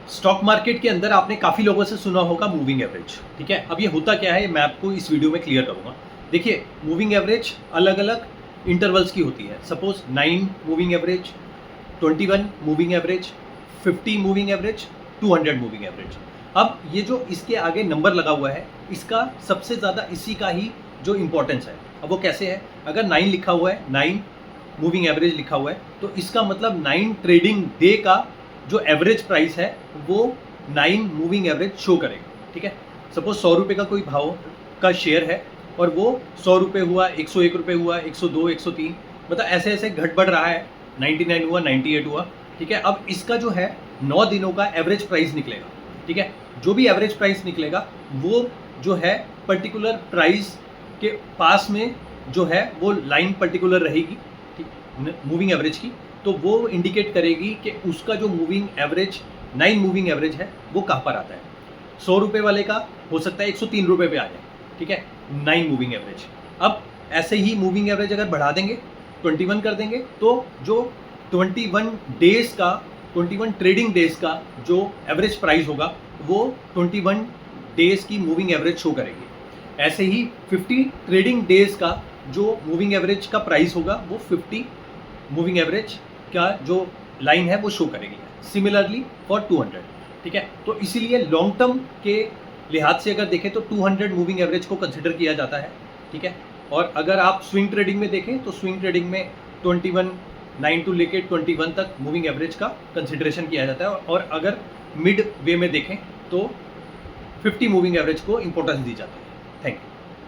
Stock market के अंदर आपने काफ़ी लोगों से सुना होगा मूविंग एवरेज। ठीक है, अब ये होता क्या है मैं आपको इस वीडियो में क्लियर करूंगा। देखिए, मूविंग एवरेज अलग अलग इंटरवल्स की होती है। Suppose 9 moving average, 21 moving average, 50 moving average, 200 moving average. अब ये जो इसके आगे नंबर लगा हुआ है, इसका सबसे ज़्यादा इसी का ही जो इंपॉर्टेंस है। अब वो कैसे है, अगर 9 लिखा हुआ है, 9 मूविंग एवरेज लिखा हुआ है, तो इसका मतलब 9 ट्रेडिंग डे का जो एवरेज प्राइस है वो 9 मूविंग एवरेज शो करेगा। ठीक है, सपोज 100 रुपये का कोई भाव का शेयर है और वो 100 रुपये हुआ, 101 रुपये हुआ, 102, 103, मतलब ऐसे ऐसे घट बढ़ रहा है। 99 हुआ, 98 हुआ। ठीक है, अब इसका जो है 9 दिनों का एवरेज प्राइस निकलेगा। ठीक है, जो भी एवरेज प्राइस निकलेगा वो जो है पर्टिकुलर प्राइस के पास में जो है वो लाइन पर्टिकुलर रहेगी, ठीक, मूविंग एवरेज की। तो वो इंडिकेट करेगी कि उसका जो मूविंग एवरेज 9 मूविंग एवरेज है वो कहाँ पर आता है। 100 रुपये वाले का हो सकता है 103 रुपये पे आ जाए। ठीक है, 9 मूविंग एवरेज। अब ऐसे ही मूविंग एवरेज अगर बढ़ा देंगे, 21 कर देंगे, तो जो 21 डेज का, 21 ट्रेडिंग डेज का जो एवरेज प्राइस होगा वो 21 डेज की मूविंग एवरेज शो करेगी। ऐसे ही 50 ट्रेडिंग डेज का जो मूविंग एवरेज का प्राइस होगा वो 50 मूविंग एवरेज का जो लाइन है वो शो करेगी। Similarly for 200। ठीक है, तो इसीलिए लॉन्ग टर्म के लिहाज से अगर देखें तो 200 मूविंग एवरेज को कंसिडर किया जाता है। ठीक है, और अगर आप स्विंग ट्रेडिंग में देखें तो स्विंग ट्रेडिंग में 21 9 टू लेके 21 तक मूविंग एवरेज का कंसिडरेशन किया जाता है, और अगर मिड वे में देखें तो 50 मूविंग एवरेज को इंपॉर्टेंस दी जाती है। Thank you.